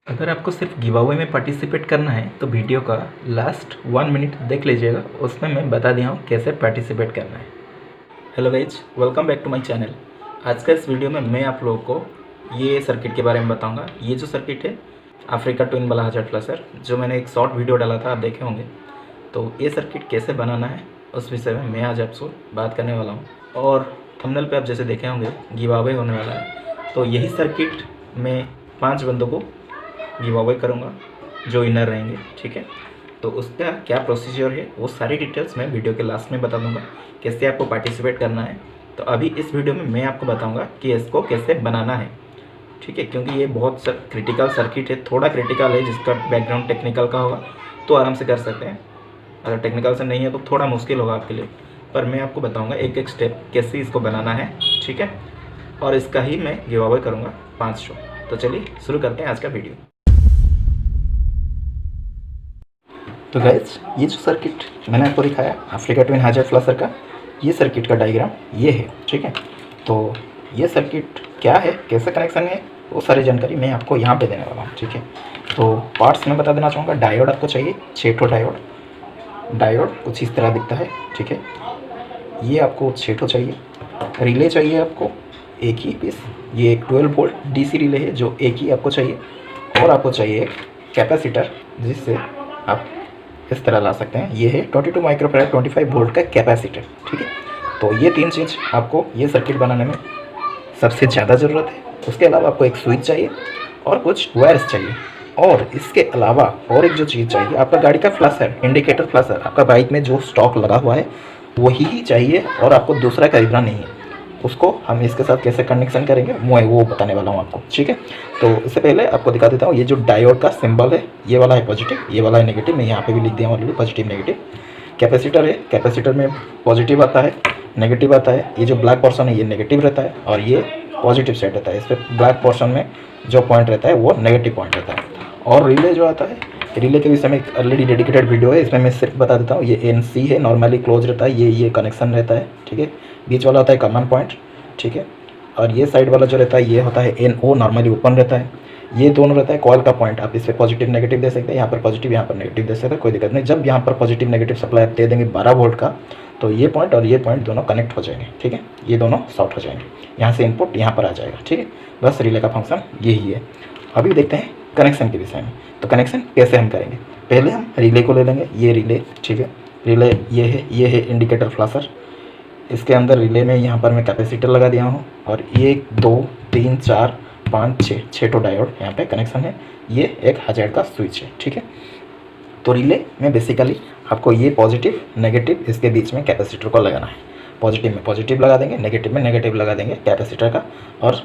अगर आपको सिर्फ गिव अवे में पार्टिसिपेट करना है तो वीडियो का लास्ट 1 मिनट देख लीजिएगा। उसमें मैं बता दिया हूँ कैसे पार्टिसिपेट करना है। Hello guys, welcome back to my channel. आज का इस वीडियो में मैं आप लोगों को ये सर्किट के बारे में बताऊंगा। ये जो सर्किट है अफ्रीका ट्विन वाला हजार्ड फ्लशर, जो मैंने एक शॉर्ट वीडियो डाला था, आप देखे होंगे। तो ये सर्किट कैसे बनाना है उस विषय में मैं आज आपसे बात करने वाला हूँ। और थंबनेल पे आप जैसे देखे होंगे गिव अवे होने वाला है, तो यही सर्किट मैं 5 बंदों को गिव अवे करूँगा जो इनर रहेंगे, ठीक है। तो उसका क्या प्रोसीजर है वो सारी डिटेल्स मैं वीडियो के लास्ट में बता दूंगा, कैसे आपको पार्टिसिपेट करना है। तो अभी इस वीडियो में मैं आपको बताऊंगा कि इसको कैसे बनाना है, ठीक है। क्योंकि ये बहुत क्रिटिकल सर्किट है, थोड़ा क्रिटिकल है। जिसका बैकग्राउंड टेक्निकल का होगा तो आराम से कर सकते हैं, अगर टेक्निकल से नहीं है तो थोड़ा मुश्किल होगा आपके लिए। पर मैं आपको बताऊँगा एक एक स्टेप कैसे इसको बनाना है, ठीक है। और इसका ही मैं गिव अवे करूँगा 5 शो। तो चलिए शुरू करते हैं आज का वीडियो। तो गाइज, ये जो सर्किट मैंने आपको दिखाया अफ्रीका ट्विन हजार्ड फ्लशर का, ये सर्किट का डायग्राम ये है, ठीक है। तो ये सर्किट क्या है, कैसे कनेक्शन है, वो सारी जानकारी मैं आपको यहाँ पे देने वाला हूँ, ठीक है। तो पार्ट्स में बता देना चाहूँगा। डायोड आपको चाहिए 6 ठो डायोड कुछ इस तरह दिखता है, ठीक है। ये आपको 6 ठो चाहिए। रिले चाहिए आपको एक ही पीस, ये एक 12 वोल्ट DC रिले है जो एक ही आपको चाहिए। और आपको चाहिए एक कैपेसिटर जिससे आप इस तरह ला सकते हैं। ये है 22 माइक्रोफैराड 25 वोल्ट का कैपेसिटर, ठीक है। तो ये 3 चीज़ आपको ये सर्किट बनाने में सबसे ज़्यादा ज़रूरत है। उसके अलावा आपको एक स्विच चाहिए और कुछ वायर्स चाहिए। और इसके अलावा और एक जो चीज़ चाहिए, आपका गाड़ी का फ्लशर, इंडिकेटर फ्लशर, आपका बाइक में जो स्टॉक लगा हुआ है वही ही चाहिए और आपको दूसरा खरीदना नहीं है। उसको हम इसके साथ कैसे कनेक्शन करेंगे मैं वो बताने वाला हूँ आपको, ठीक है। तो इससे पहले आपको दिखा देता हूँ, ये जो डायोड का सिंबल है, ये वाला है पॉजिटिव, ये वाला है नेगेटिव। मैं यहाँ पे भी लिख दिया ऑलरेडी, पॉजिटिव नेगेटिव। कैपेसिटर है, कैपेसिटर में पॉजिटिव आता है, नेगेटिव आता है। ये जो ब्लैक पोर्शन है ये नेगेटिव रहता है और ये पॉजिटिव साइड रहता है। इस पर ब्लैक पोर्शन में जो पॉइंट रहता है वो नेगेटिव पॉइंट रहता है। और रिले जो आता है, रिले के विषय में ऑलरेडी डेडिकेटेड वीडियो है, इसमें मैं सिर्फ बता देता हूँ। ये NC है, नॉर्मली क्लोज रहता है, ये कनेक्शन रहता है, ठीक है। बीच वाला होता है कॉमन पॉइंट, ठीक है। और ये साइड वाला जो रहता है ये होता है NO, नॉर्मली ओपन रहता है। ये दोनों रहता है कॉइल का पॉइंट। आप इस पर पॉजिटिव नेगेटिव दे सकते हैं, यहाँ पर पॉजिटिव, यहाँ पर नेगेटिव दे सकते हैं, कोई दिक्कत नहीं। जब यहाँ पर पॉजिटिव नेगेटिव सप्लाई आप दे देंगे 12 वोल्ट का, तो ये पॉइंट और ये पॉइंट दोनों कनेक्ट हो जाएंगे, ठीक है। ये दोनों शॉर्ट हो जाएंगे, यहाँ से इनपुट यहाँ पर आ जाएगा, ठीक है। बस रिले का फंक्शन यही है। अभी देखते हैं कनेक्शन के विषय में। तो कनेक्शन कैसे हम करेंगे, पहले हम रिले को ले लेंगे। ये रिले, ठीक है, रिले ये है इंडिकेटर फ्लशर। इसके अंदर रिले में यहाँ पर मैं कैपेसिटर लगा दिया हूँ और 1 2 3 4 5 6 ठो डायोड यहाँ पे कनेक्शन है। ये एक हजार्ड का स्विच है, ठीक है। तो रिले में बेसिकली आपको ये पॉजिटिव नेगेटिव इसके बीच में कैपेसिटर को लगाना है। पॉजिटिव में पॉजिटिव लगा देंगे, नेगेटिव में नेगेटिव लगा देंगे कैपेसिटर का, और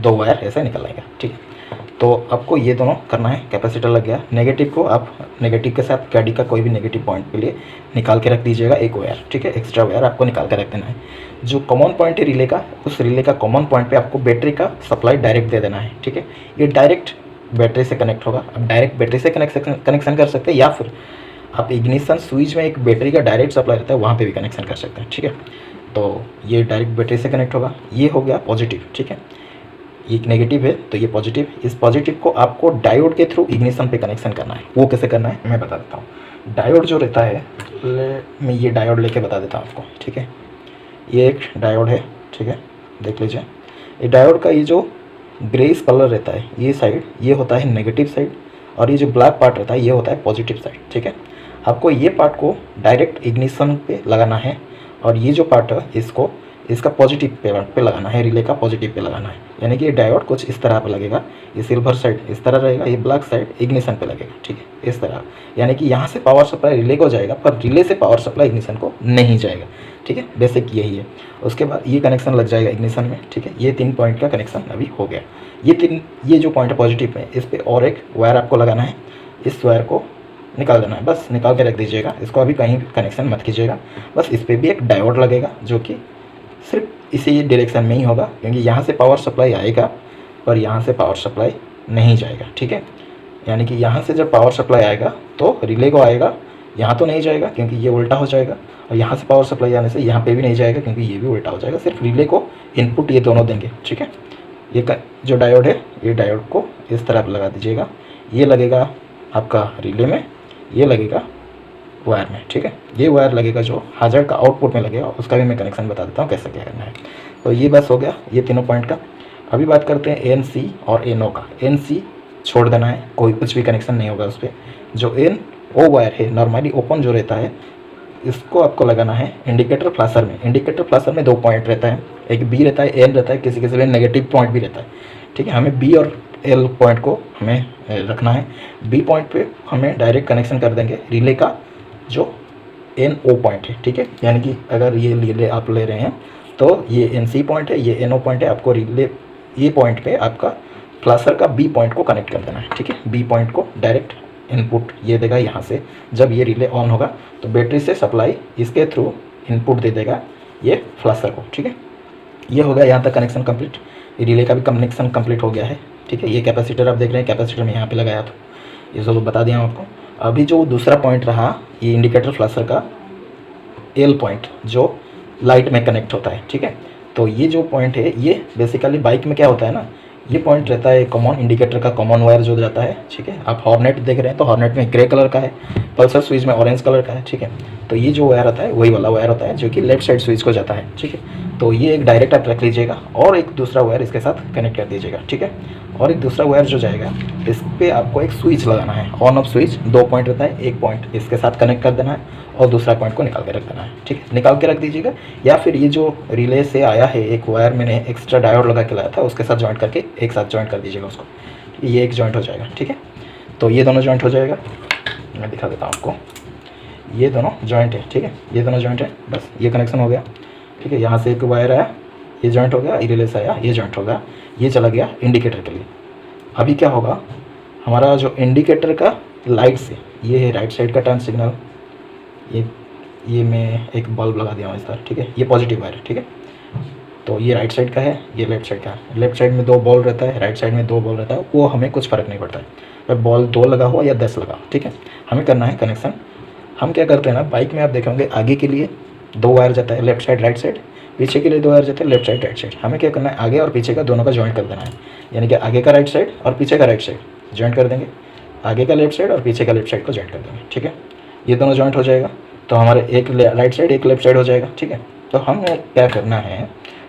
2 वायर ऐसे निकल आएगा, ठीक है। तो आपको ये दोनों करना है। कैपेसिटर लग गया, नेगेटिव को आप नेगेटिव के साथ गाड़ी का कोई भी नेगेटिव पॉइंट के लिए निकाल के रख दीजिएगा एक वायर, ठीक है। एक्स्ट्रा वायर आपको निकाल के रख देना है। जो कॉमन पॉइंट है रिले का, उस रिले का कॉमन पॉइंट पे आपको बैटरी का सप्लाई डायरेक्ट दे देना है, ठीक है। ये डायरेक्ट बैटरी से कनेक्ट होगा। आप डायरेक्ट बैटरी से कनेक्शन कर सकते हैं, या फिर आप इग्निशन स्विच में एक बैटरी का डायरेक्ट सप्लाई रहता है, वहाँ पर भी कनेक्शन कर सकते हैं, ठीक है। तो ये डायरेक्ट बैटरी से कनेक्ट होगा। ये हो गया पॉजिटिव, ठीक है। एक नेगेटिव है तो ये पॉजिटिव। इस पॉजिटिव को आपको डायोड के थ्रू इग्निशन पे कनेक्शन करना है। वो कैसे करना है मैं बता देता हूँ। डायोड जो रहता है, मैं ये डायोड लेके बता देता हूँ आपको, ठीक है। ये एक डायोड है, ठीक है, देख लीजिए। ये डायोड का ये जो ग्रेस कलर रहता है, ये साइड ये होता है नेगेटिव साइड, और ये जो ब्लैक पार्ट रहता है ये होता है पॉजिटिव साइड, ठीक है। आपको ये पार्ट को डायरेक्ट इग्निशन पे लगाना है, और ये जो पार्ट है इसका पॉजिटिव पे लगाना है, रिले का पॉजिटिव पे लगाना है। यानी कि ये डायोड कुछ इस तरह पे लगेगा। ये सिल्वर साइड इस तरह रहेगा, ये ब्लैक साइड इग्निशन पे लगेगा, ठीक है, इस तरह। यानी कि यहाँ से पावर सप्लाई रिले को जाएगा, पर रिले से पावर सप्लाई इग्निशन को नहीं जाएगा, ठीक है। बेसिक यही है। उसके बाद ये कनेक्शन लग जाएगा इग्निशन में, ठीक है। ये 3 पॉइंट का कनेक्शन अभी हो गया। ये जो पॉइंट है पॉजिटिव में, इस पर और एक वायर आपको लगाना है। इस वायर को निकाल देना है, बस निकाल के रख दीजिएगा। इसको अभी कहीं कनेक्शन मत कीजिएगा। बस इस पर भी एक डायोड लगेगा जो कि सिर्फ इसी डायरेक्शन में ही होगा, क्योंकि यहाँ से पावर सप्लाई आएगा पर यहाँ से पावर सप्लाई नहीं जाएगा, ठीक है। यानी कि यहाँ से जब पावर सप्लाई आएगा तो रिले को आएगा, यहाँ तो नहीं जाएगा क्योंकि ये उल्टा हो जाएगा, और यहाँ से पावर सप्लाई आने से यहाँ पे भी नहीं जाएगा क्योंकि ये भी उल्टा हो जाएगा। सिर्फ रिले को इनपुट ये दोनों देंगे, ठीक है। ये जो डायोड है, ये डायोड को इस तरह लगा दीजिएगा। ये लगेगा आपका रिले में, ये लगेगा वायर में, ठीक है। ये वायर लगेगा जो हजार्ड का आउटपुट में लगेगा, उसका भी मैं कनेक्शन बता देता हूँ कैसे क्या करना है। तो ये बस हो गया ये तीनों पॉइंट का। अभी बात करते हैं एन सी और एन ओ का। एन सी छोड़ देना है, कोई कुछ भी कनेक्शन नहीं होगा उस पर। जो एन ओ वायर है नॉर्मली ओपन जो रहता है, इसको आपको लगाना है इंडिकेटर फ्लाशर में। इंडिकेटर फ्लाशर में 2 पॉइंट रहता है, एक बी रहता है, एन रहता है, किसी किसी में नेगेटिव पॉइंट भी रहता है, ठीक है। हमें बी और एल पॉइंट को हमें रखना है। बी पॉइंट पे हमें डायरेक्ट कनेक्शन कर देंगे रिले का जो एन ओ पॉइंट है, ठीक है। यानी कि अगर ये रिले आप ले रहे हैं तो ये एन सी पॉइंट है, ये एन ओ पॉइंट है, आपको रिले ये पॉइंट पे आपका फ्लाशर का बी पॉइंट को कनेक्ट कर देना है, ठीक है। बी पॉइंट को डायरेक्ट इनपुट ये देगा यहाँ से। जब ये रिले ऑन होगा तो बैटरी से सप्लाई इसके थ्रू इनपुट दे देगा ये फ्लाशर को, ठीक है। ये हो गया यहाँ तक कनेक्शन कंप्लीट। रिले का भी कनेक्शन कंप्लीट हो गया है, ठीक है। ये कैपेसिटर आप देख रहे हैं, कैपेसिटर में यहाँ पे लगाया था, ये सब बता दिया आपको। अभी जो दूसरा पॉइंट रहा ये इंडिकेटर फ्लाशर का एल पॉइंट जो लाइट में कनेक्ट होता है, ठीक है। तो ये जो पॉइंट है ये बेसिकली बाइक में क्या होता है ना, ये पॉइंट रहता है कॉमन इंडिकेटर का कॉमन वायर जो जाता है, ठीक है। आप हॉर्नेट देख रहे हैं तो हॉर्नेट में ग्रे कलर का है, पल्सर स्विच में ऑरेंज कलर का है, ठीक है। तो ये जो वायर आता है वही वाला वायर होता है जो कि लेफ्ट साइड स्विच को जाता है, ठीक है। तो ये एक डायरेक्ट आप रख लीजिएगा और एक दूसरा वायर इसके साथ कनेक्ट कर दीजिएगा, ठीक है। और एक दूसरा वायर जो जाएगा इस पर आपको एक स्विच लगाना है, ऑन ऑफ स्विच। 2 पॉइंट रहता है, एक पॉइंट इसके साथ कनेक्ट कर देना है और दूसरा पॉइंट को निकाल के रख देना है, ठीक है। निकाल के रख दीजिएगा, या फिर ये जो रिले से आया है एक वायर मैंने एक्स्ट्रा डायोड लगा के लाया था उसके साथ जॉइंट करके एक साथ जॉइंट कर दीजिएगा उसको, ये एक जॉइंट हो जाएगा, ठीक है। तो ये दोनों जॉइंट हो जाएगा, मैं दिखा देता हूँ आपको। ये दोनों जॉइंट है, ठीक है, ये दोनों जॉइंट है, बस ये कनेक्शन हो गया, ठीक है। यहाँ से एक वायर आया, ये जॉइंट हो गया, रिले से आया, ये जॉइंट हो गया, ये चला गया इंडिकेटर के लिए। अभी क्या होगा, हमारा जो इंडिकेटर का लाइट से, ये है राइट साइड का टर्न सिग्नल, ये मैं एक बल्ब लगा दिया हूँ इस तरह, ठीक है। ये पॉजिटिव वायर है, ठीक है। तो ये राइट साइड का है, ये लेफ्ट साइड का है। लेफ्ट साइड में 2 बॉल रहता है, राइट साइड में 2 बॉल रहता है, वो हमें कुछ फ़र्क नहीं पड़ता है, बॉल 2 लगा हो या 10 लगा हो, ठीक है। हमें करना है कनेक्शन। हम क्या करते हैं ना, बाइक में आप देखेंगे आगे के लिए 2 वायर जाता है लेफ्ट साइड राइट साइड, पीछे के लिए 2 वायर जाते हैं लेफ्ट साइड राइट साइड। हमें क्या करना है, आगे और पीछे का दोनों का जॉइंट कर देना है, यानी कि आगे का राइट साइड और पीछे का राइट साइड जॉइंट कर देंगे, आगे का लेफ्ट साइड और पीछे का लेफ्ट साइड को जॉइंट कर देंगे, ठीक है। ये दोनों जॉइंट हो जाएगा तो हमारे एक राइट साइड एक लेफ्ट साइड हो जाएगा, ठीक है। तो हमें क्या करना है,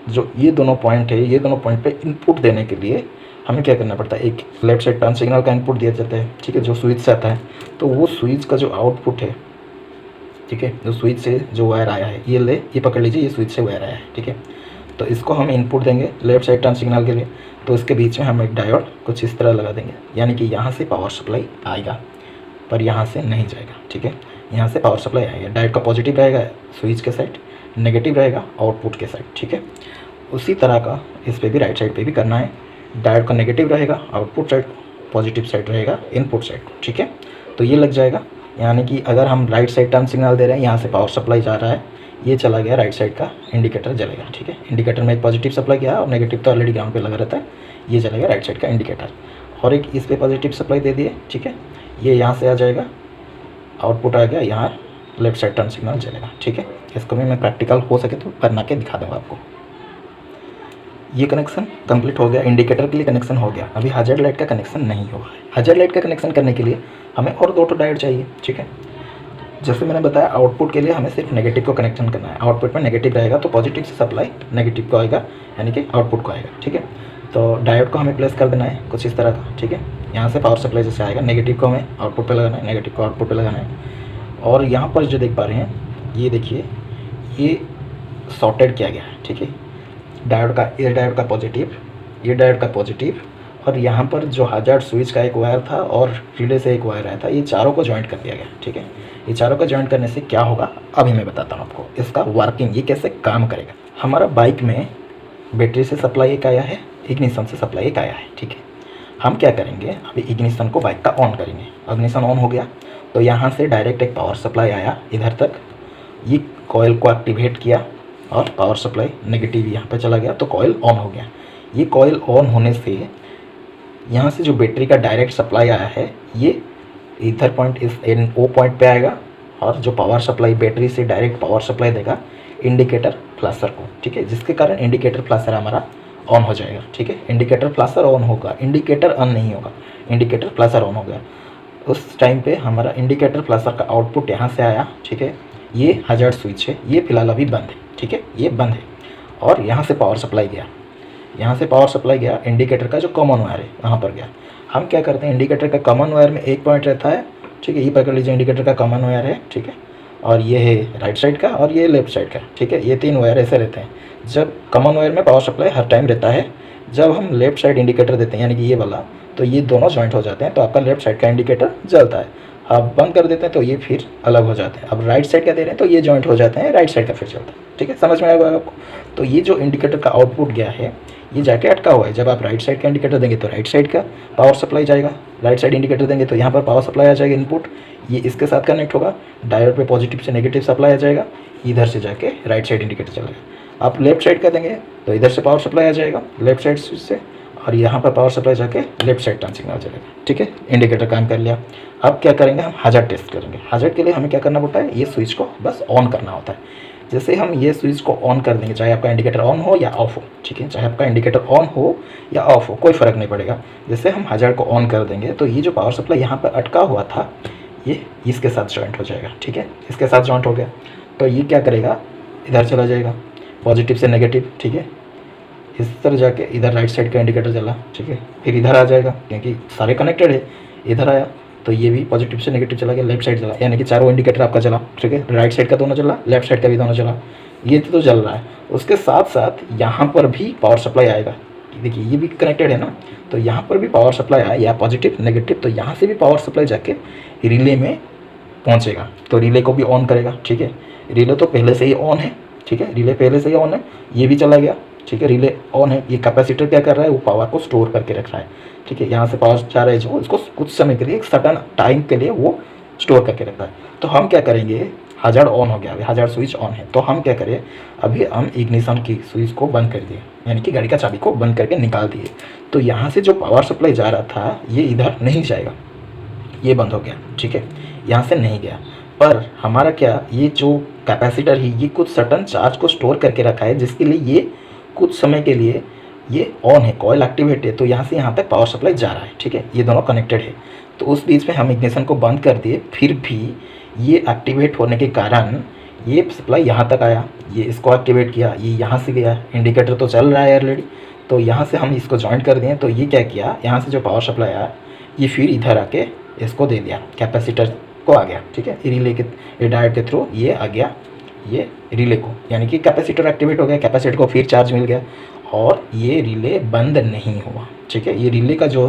जो ये दोनों पॉइंट है, ये दोनों पॉइंट पे इनपुट देने के लिए हमें क्या करना पड़ता है, एक लेफ्ट साइड टर्न सिग्नल का इनपुट दिया जाता है, ठीक है, जो स्विच से आता है। तो वो स्विच का जो आउटपुट है, ठीक है, जो स्विच से जो वायर आया है, ये पकड़ लीजिए, ये स्विच से वायर आया है, ठीक है। तो इसको हम इनपुट देंगे लेफ्ट साइड टर्न सिग्नल के लिए। तो इसके बीच में हम एक डायोड कुछ इस तरह लगा देंगे, यानी कि यहाँ से पावर सप्लाई आएगा पर यहाँ से नहीं जाएगा, ठीक है। यहाँ से पावर सप्लाई आएगा, डायोड का पॉजिटिव रहेगा स्विच के साइड, नेगेटिव रहेगा आउटपुट के साइड, ठीक है। उसी तरह का इस पर भी राइट साइड पे भी करना है, डायोड का नेगेटिव रहेगा आउटपुट साइड, पॉजिटिव साइड रहेगा इनपुट साइड, ठीक है। तो ये लग जाएगा, यानी कि अगर हम राइट साइड टर्न सिग्नल दे रहे हैं, यहाँ से पावर सप्लाई जा रहा है, ये चला गया राइट साइड का इंडिकेटर जलेगा, ठीक है। इंडिकेटर में एक पॉजिटिव सप्लाई गया और नेगेटिव तो ऑलरेडी ग्राउंड पे लगा रहता है, ये चलेगा राइट साइड का इंडिकेटर। और एक इस पर पॉजिटिव सप्लाई दे दिए, ठीक है, ये यहाँ से आ जाएगा, आउटपुट आ गया, यहाँ लेफ्ट साइड टर्न सिग्नल चलेगा, ठीक है। इसको भी मैं प्रैक्टिकल हो सके तो बना के दिखा दूँगा आपको। ये कनेक्शन कंप्लीट हो गया, इंडिकेटर के लिए कनेक्शन हो गया। अभी हजार्ड लाइट का कनेक्शन नहीं हुआ है। हजार्ड लाइट का कनेक्शन करने के लिए हमें और 2 डायोड चाहिए, ठीक है। जैसे मैंने बताया आउटपुट के लिए हमें सिर्फ नेगेटिव को कनेक्शन करना है, आउटपुट में नेगेटिव रहेगा तो पॉजिटिव से सप्लाई नेगेटिव को आएगा, यानी कि आउटपुट को आएगा, ठीक है। तो डायोड को हमें प्लेस कर देना है कुछ इस तरह का, ठीक है। यहाँ से पावर सप्लाई जैसे आएगा, नेगेटिव को हमें आउटपुट पे लगाना है, नेगेटिव को आउटपुट पे लगाना है। और यहाँ पर जो देख पा रहे हैं, ये देखिए, ये शॉर्टेड किया गया है, ठीक है। डायोड का, ये डायोड का पॉजिटिव, ये डायोड का पॉजिटिव, और यहाँ पर जो हजार्ड स्विच का एक वायर था और रिले से एक वायर आया था, ये चारों को जॉइंट कर दिया गया, ठीक है। ये चारों को जॉइंट करने से क्या होगा अभी मैं बताता हूँ आपको, इसका वर्किंग, ये कैसे काम करेगा। हमारा बाइक में बैटरी से सप्लाई एक आया है, इग्निशन से सप्लाई एक आया है, ठीक है। हम क्या करेंगे, अभी इग्निशन को बाइक का ऑन करेंगे। इग्निशन ऑन हो गया तो यहाँ से डायरेक्ट एक पावर सप्लाई आया इधर तक, ये कॉइल को एक्टिवेट किया और पावर सप्लाई नेगेटिव यहाँ पे चला गया तो कॉइल ऑन हो गया। ये कॉइल ऑन होने से यहाँ से जो बैटरी का डायरेक्ट सप्लाई आया है, ये इधर पॉइंट इस NO पॉइंट पे आएगा और जो पावर सप्लाई बैटरी से डायरेक्ट पावर सप्लाई देगा इंडिकेटर फ्लैशर को, ठीक है, जिसके कारण इंडिकेटर फ्लैशर हमारा ऑन हो जाएगा, ठीक है। इंडिकेटर फ्लैशर ऑन होगा, इंडिकेटर ऑन नहीं होगा। इंडिकेटर प्लसर ऑन हो गया। उस टाइम पे हमारा इंडिकेटर प्लसर का आउटपुट यहाँ से आया, ठीक है। ये हजार्ड स्विच है, ये फिलहाल अभी बंद है, ठीक है, ये बंद है। और यहाँ से पावर सप्लाई गया, यहाँ से पावर सप्लाई गया, इंडिकेटर का जो कॉमन वायर है वहाँ पर गया। हम क्या करते हैं, इंडिकेटर का कॉमन वायर में एक पॉइंट रहता है, ठीक है, ये पकड़ लीजिए इंडिकेटर का कॉमन वायर है, ठीक है। और ये है राइट साइड का और ये लेफ्ट साइड का, ठीक है। ये 3 वायर ऐसे रहते हैं। जब कॉमन वायर में पावर सप्लाई हर टाइम रहता है, जब हम लेफ्ट साइड इंडिकेटर देते हैं यानी कि ये वाला, तो ये दोनों जॉइंट हो जाते हैं, तो आपका लेफ्ट साइड का इंडिकेटर जलता है। आप बंद कर देते हैं तो ये फिर अलग हो जाते हैं। अब राइट साइड का दे रहे हैं तो ये जॉइंट हो जाते हैं, राइट साइड का फिर चलता है, ठीक है। समझ में आएगा आपको। तो ये जो इंडिकेटर का आउटपुट गया है, ये जाके अटका हुआ है। जब आप राइट साइड का इंडिकेटर देंगे तो राइट साइड का पावर सप्लाई जाएगा, राइट साइड इंडिकेटर देंगे तो यहाँ पर पावर सप्लाई आ जाएगा इनपुट, ये इसके साथ कनेक्ट होगा, डायोड पे पॉजिटिव से नेगेटिव सप्लाई आ जाएगा, इधर से जाके राइट साइड इंडिकेटर चलेगा। आप लेफ्ट साइड का देंगे तो इधर से पावर सप्लाई आ जाएगा लेफ्ट साइड स्विच से, और यहाँ पर पावर सप्लाई जाके लेफ्ट साइड टर्न सिग्नल चलेगा, ठीक है। इंडिकेटर काम कर लिया। अब क्या करेंगे, हम हजार्ड टेस्ट करेंगे। हजार्ड के लिए हमें क्या करना पड़ता है, ये स्विच को बस ऑन करना होता है। जैसे हम ये स्विच को ऑन कर देंगे, चाहे आपका इंडिकेटर ऑन हो या ऑफ हो, ठीक है, चाहे आपका इंडिकेटर ऑन हो या ऑफ हो, कोई फ़र्क नहीं पड़ेगा। जैसे हम हजार्ड को ऑन कर देंगे तो ये जो पावर सप्लाई यहाँ पर अटका हुआ था, ये इसके साथ जॉइंट हो जाएगा, ठीक है, इसके साथ जॉइंट हो गया। तो ये क्या करेगा, इधर चला जाएगा, पॉजिटिव से नेगेटिव, ठीक है। इस तरह जाके इधर राइट साइड का इंडिकेटर चला, ठीक है, फिर इधर आ जाएगा क्योंकि सारे कनेक्टेड है, इधर आया तो ये भी पॉजिटिव से नेगेटिव चला गया, लेफ्ट साइड चला, यानी कि चारों इंडिकेटर आपका चला, ठीक है। राइट साइड का दोनों चला, लेफ्ट साइड का भी दोनों चला, ये तो चल रहा है। उसके साथ साथ यहाँ पर भी पावर सप्लाई आएगा, देखिए ये भी कनेक्टेड है ना, तो यहाँ पर भी पावर सप्लाई आया, या पॉजिटिव नेगेटिव, तो यहाँ से भी पावर सप्लाई जाके रिले में पहुँचेगा, तो रिले को भी ऑन करेगा, ठीक है। रिले तो पहले से ही ऑन है, ठीक है, रिले पहले से ही ऑन है, ये भी चला गया, ठीक है, रिले ऑन है। ये कैपेसिटर क्या कर रहा है, वो पावर को स्टोर करके रख रहा है, ठीक है। यहाँ से पावर जा रहा है जो, इसको कुछ समय के लिए, एक सर्टन टाइम के लिए वो स्टोर करके रखता है। तो हम क्या करेंगे, हजार्ड ऑन हो गया, अभी हजार्ड स्विच ऑन है, तो हम क्या करें, अभी हम इग्निशन की स्विच को बंद कर दिए, यानी कि गाड़ी का चाबी को बंद करके निकाल दिए। तो यहाँ से जो पावर सप्लाई जा रहा था ये इधर नहीं जाएगा, ये बंद हो गया, ठीक है, यहाँ से नहीं गया। पर हमारा क्या, ये जो कैपेसिटर है ये कुछ सर्टन चार्ज को स्टोर करके रखा है, जिसके लिए ये कुछ समय के लिए ये ऑन है, कॉइल एक्टिवेट है, तो यहाँ से यहाँ तक पावर सप्लाई जा रहा है, ठीक है, ये दोनों कनेक्टेड है। तो उस बीच में हम इग्निशन को बंद कर दिए, फिर भी ये एक्टिवेट होने के कारण ये सप्लाई यहाँ तक आया, ये इसको एक्टिवेट किया, ये यहाँ से गया, इंडिकेटर तो चल रहा है ऑलरेडी, तो यहाँ से हम इसको जॉइंट कर दिए। तो ये क्या किया, यहाँ से जो पावर सप्लाई आया ये फिर इधर आके इसको दे दिया, कैपेसिटर को आ गया, ठीक है, रिले के डायोड के थ्रू ये आ गया, ये रिले को, यानी कि कैपेसिटर एक्टिवेट हो गया, कैपेसिटर को फिर चार्ज मिल गया और ये रिले बंद नहीं हुआ, ठीक है। ये रिले का जो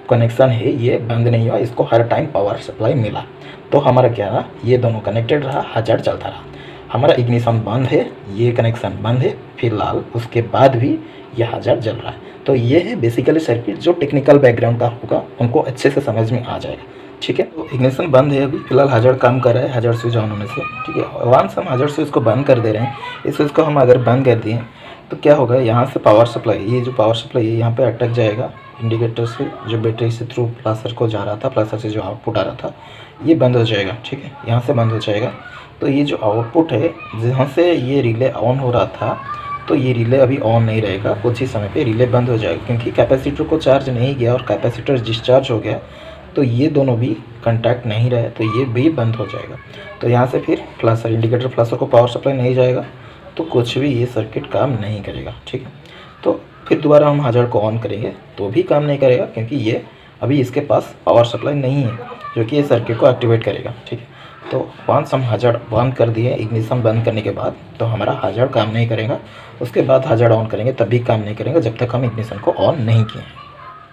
कनेक्शन है ये बंद नहीं हुआ, इसको हर टाइम पावर सप्लाई मिला। तो हमारा क्या रहा, ये दोनों कनेक्टेड रहा, हजार्ड चलता रहा। हमारा इग्निशन बंद है, ये कनेक्शन बंद है फिलहाल, उसके बाद भी ये हजार्ड जल रहा है। तो ये है बेसिकली सर्किट। जो टेक्निकल बैकग्राउंड का होगा उनको अच्छे से समझ में आ जाएगा, ठीक है। तो इग्निशन बंद है, अभी फिलहाल हजार्ड काम कर रहा है, हजार्ड स्विच ऑन होने से, ठीक है। वंस हम हजार्ड स्विच को बंद कर दे रहे हैं, इस स्विच को हम अगर बंद कर दिए तो क्या होगा, यहाँ से पावर सप्लाई, ये जो पावर सप्लाई है यहाँ पे अटक जाएगा, इंडिकेटर से जो बैटरी से थ्रू प्लसर को जा रहा था, प्लसर से जो आउटपुट आ रहा था ये बंद हो जाएगा, ठीक है, यहाँ से बंद हो जाएगा। तो ये जो आउटपुट है जहाँ से ये रिले ऑन हो रहा था, तो ये रिले अभी ऑन नहीं रहेगा, कुछ ही समय पे रिले बंद हो जाएगा, क्योंकि कैपेसिटर को चार्ज नहीं गया और कैपेसिटर डिस्चार्ज हो गया, तो ये दोनों भी कांटेक्ट नहीं रहे, तो ये भी बंद हो जाएगा। तो यहाँ से फिर प्लसर, इंडिकेटर प्लसर को पावर सप्लाई नहीं जाएगा, तो कुछ भी ये सर्किट काम नहीं करेगा, ठीक है। तो फिर दोबारा हम हजार्ड को ऑन करेंगे तो भी काम नहीं करेगा, क्योंकि ये अभी इसके पास पावर सप्लाई नहीं है जो कि ये सर्किट को एक्टिवेट करेगा, ठीक है। तो वंस हम हजार्ड बंद कर दिए, इग्निशन बंद करने के बाद, तो हमारा हजार्ड काम नहीं करेगा। उसके बाद हजार्ड ऑन करेंगे तब भी काम नहीं करेगा, जब तक हम इग्निशन को ऑन नहीं किए।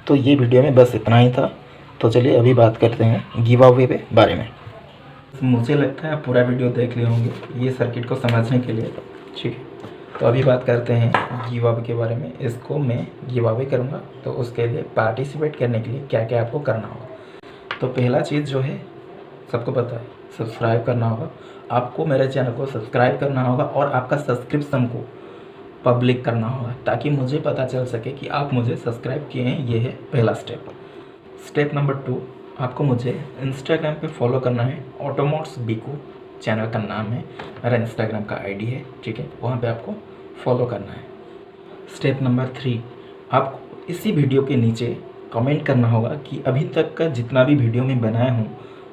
तो ये वीडियो में बस इतना ही था। तो चलिए अभी बात करते हैं गिव अवे के बारे में। मुझे लगता है आप पूरा वीडियो देख लिए होंगे ये सर्किट को समझने के लिए, ठीक है। तो अभी बात करते हैं गिव अवे के बारे में। इसको मैं गिव अवे करूँगा, तो उसके लिए पार्टिसिपेट करने के लिए क्या क्या आपको करना होगा। तो पहला चीज़ जो है सबको पता है, सब्सक्राइब करना होगा। आपको मेरे चैनल को सब्सक्राइब करना होगा और आपका सब्सक्रिप्शन को पब्लिक करना होगा, ताकि मुझे पता चल सके कि आप मुझे सब्सक्राइब किए हैं। ये है पहला स्टेप। स्टेप नंबर 2, आपको मुझे इंस्टाग्राम पे फॉलो करना है। ऑटोमोट्स बीकू चैनल का नाम है, मेरा इंस्टाग्राम का आईडी है, ठीक है, वहाँ पे आपको फॉलो करना है। स्टेप नंबर 3, आपको इसी वीडियो के नीचे कमेंट करना होगा कि अभी तक का जितना भी वीडियो मैं बनाया हूँ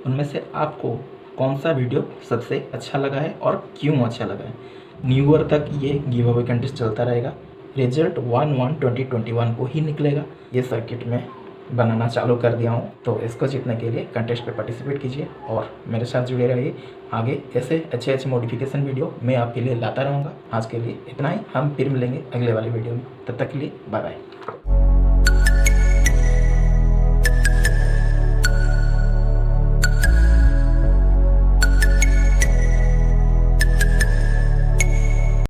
उनमें से आपको कौन सा वीडियो सबसे अच्छा लगा है और क्यों अच्छा लगा है। न्यू ईयर तक ये गिव अवे कंटेस्ट चलता रहेगा। रिजल्ट 1/1/2021 को ही निकलेगा। ये सर्किट में बनाना चालू कर दिया हूँ, तो इसको जीतने के लिए कंटेस्ट पे पार्टिसिपेट कीजिए और मेरे साथ जुड़े रहिए। आगे ऐसे अच्छे अच्छे मॉडिफिकेशन वीडियो मैं आपके लिए लाता रहूँगा। आज के लिए इतना ही, हम फिर मिलेंगे अगले वाले वीडियो में। तब तक के लिए बाय बाय।